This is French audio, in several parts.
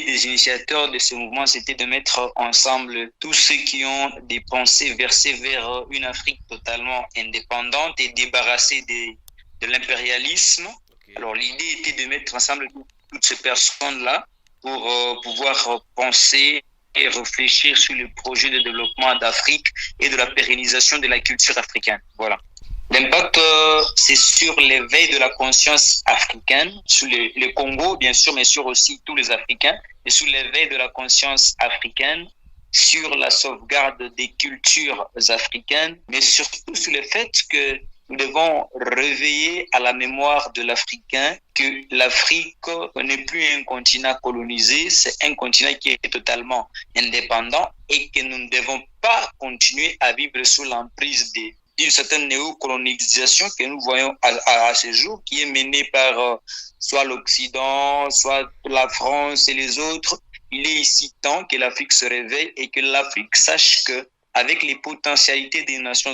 l'idée des initiateurs de ce mouvement, c'était de mettre ensemble tous ceux qui ont des pensées versées vers une Afrique totalement indépendante et débarrassée de l'impérialisme. Okay. Alors l'idée était de mettre ensemble toutes ces personnes-là pour pouvoir penser et réfléchir sur le projet de développement d'Afrique et de la pérennisation de la culture africaine. Voilà. L'impact, c'est sur l'éveil de la conscience africaine, sur le Congo, bien sûr, mais sur aussi tous les Africains, et sur l'éveil de la conscience africaine, sur la sauvegarde des cultures africaines, mais surtout sur le fait que nous devons réveiller à la mémoire de l'Africain que l'Afrique n'est plus un continent colonisé, c'est un continent qui est totalement indépendant et que nous ne devons pas continuer à vivre sous l'emprise d'une certaine néocolonisation que nous voyons à ce jour, qui est menée par soit l'Occident, soit la France et les autres. Il est ici temps que l'Afrique se réveille et que l'Afrique sache que avec les potentialités des nations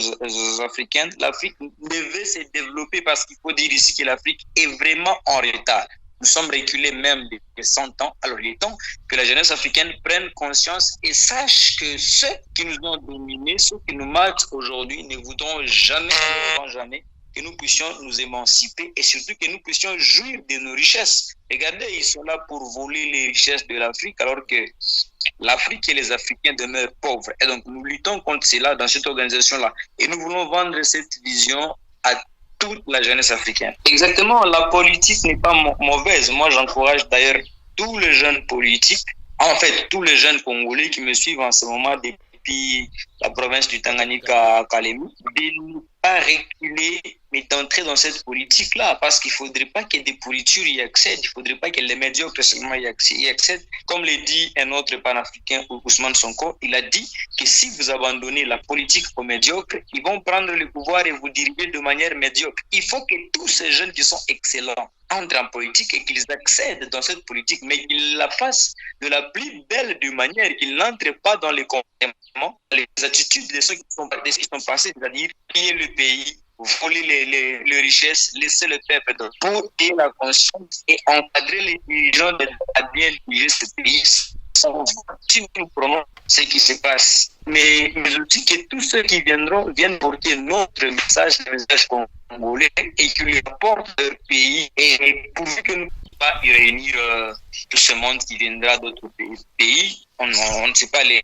africaines, l'Afrique devait se développer parce qu'il faut dire ici que l'Afrique est vraiment en retard. Nous sommes reculés même de 100 ans. Alors il est temps que la jeunesse africaine prenne conscience et sache que ceux qui nous ont dominés, ceux qui nous matent aujourd'hui, ne voudront jamais que nous puissions nous émanciper et surtout que nous puissions jouir de nos richesses. Regardez, ils sont là pour voler les richesses de l'Afrique alors que l'Afrique et les Africains demeurent pauvres. Et donc, nous luttons contre cela dans cette organisation-là. Et nous voulons vendre cette vision à toute la jeunesse africaine. Exactement, la politique n'est pas mauvaise. Moi, j'encourage d'ailleurs tous les jeunes politiques, en fait, tous les jeunes Congolais qui me suivent en ce moment depuis la province du Tanganyika à Kalemi, de ne pas reculer, mais d'entrer dans cette politique-là, parce qu'il ne faudrait pas que des pourritures y accèdent, il ne faudrait pas que les médiocres seulement y accèdent. Comme l'a dit un autre panafricain, Ousmane Sonko, il a dit que si vous abandonnez la politique aux médiocres, ils vont prendre le pouvoir et vous diriger de manière médiocre. Il faut que tous ces jeunes qui sont excellents entrent en politique et qu'ils accèdent dans cette politique, mais qu'ils la fassent de la plus belle des manières, qu'ils n'entrent pas dans les comportements, les attitudes de ceux qui sont passés, c'est-à-dire piller le pays, voler les richesses, laisser le peuple pour aider la conscience et encadrer les dirigeants à bien diriger ce pays. Si nous prenons ce qui se passe, mais aussi que tous ceux qui viennent porter notre message, le message congolais, et qui lui apportent leur pays, et pourvu que nous ne puissions pas y réunir tout ce monde qui viendra d'autres pays, on ne sait pas les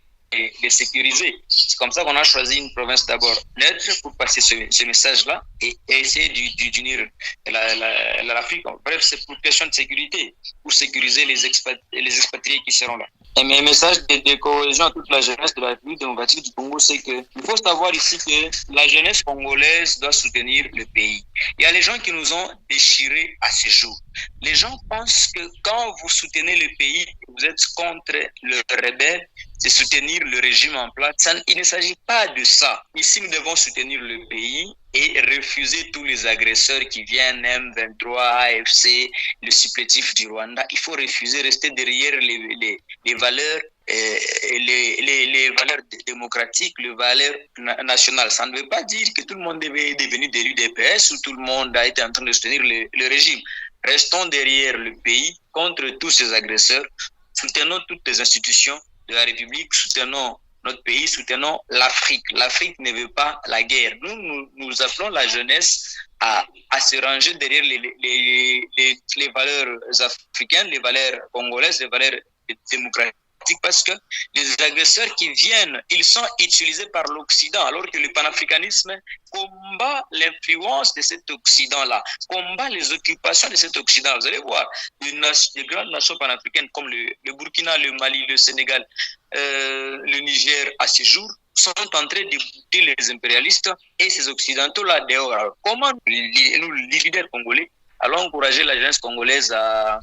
sécuriser. C'est comme ça qu'on a choisi une province d'abord neutre pour passer ce message-là et essayer d'unir l'Afrique. Bref, c'est pour question de sécurité, pour sécuriser les expatriés qui seront là. Et mes messages de cohésion à toute la jeunesse de la République démocratique du Congo, c'est qu'il faut savoir ici que la jeunesse congolaise doit soutenir le pays. Il y a les gens qui nous ont déchirés à ce jour. Les gens pensent que quand vous soutenez le pays, vous êtes contre le rebelle, c'est soutenir le régime en place. Il ne s'agit pas de ça. Ici, nous devons soutenir le pays et refuser tous les agresseurs qui viennent, M23, AFC, le supplétif du Rwanda. Il faut refuser, rester derrière les valeurs, les valeurs démocratiques, les valeurs nationales. Ça ne veut pas dire que tout le monde est devenu de l'UDPS ou tout le monde a été en train de soutenir le régime. Restons derrière le pays contre tous ces agresseurs. Soutenons toutes les institutions de la République, soutenons notre pays, soutenons l'Afrique. L'Afrique ne veut pas la guerre. Nous appelons la jeunesse à se ranger derrière les valeurs africaines, les valeurs congolaises, les valeurs démocratiques, parce que les agresseurs qui viennent, ils sont utilisés par l'Occident, alors que le panafricanisme combat l'influence de cet Occident-là, combat les occupations de cet Occident. Vous allez voir, les grandes nations panafricaines comme le Burkina, le Mali, le Sénégal, le Niger, à ce jour, sont en train de bouter les impérialistes et ces Occidentaux-là dehors. Alors, comment nous, les leaders congolais, allons encourager la jeunesse congolaise à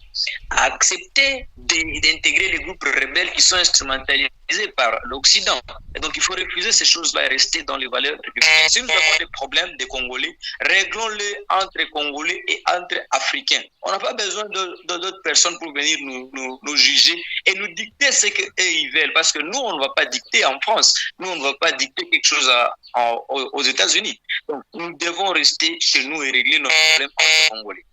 accepter d'intégrer les groupes rebelles qui sont instrumentalisés par l'Occident. Et donc, il faut refuser ces choses-là et rester dans les valeurs républicaines. Si nous avons des problèmes des Congolais, réglons-les entre Congolais et entre Africains. On n'a pas besoin d'autres personnes pour venir nous juger et nous dicter ce qu'eux ils veulent. Parce que nous, on ne va pas dicter en France. Nous, on ne va pas dicter quelque chose aux États-Unis. Donc, nous devons rester chez nous et régler nos problèmes entre Congolais.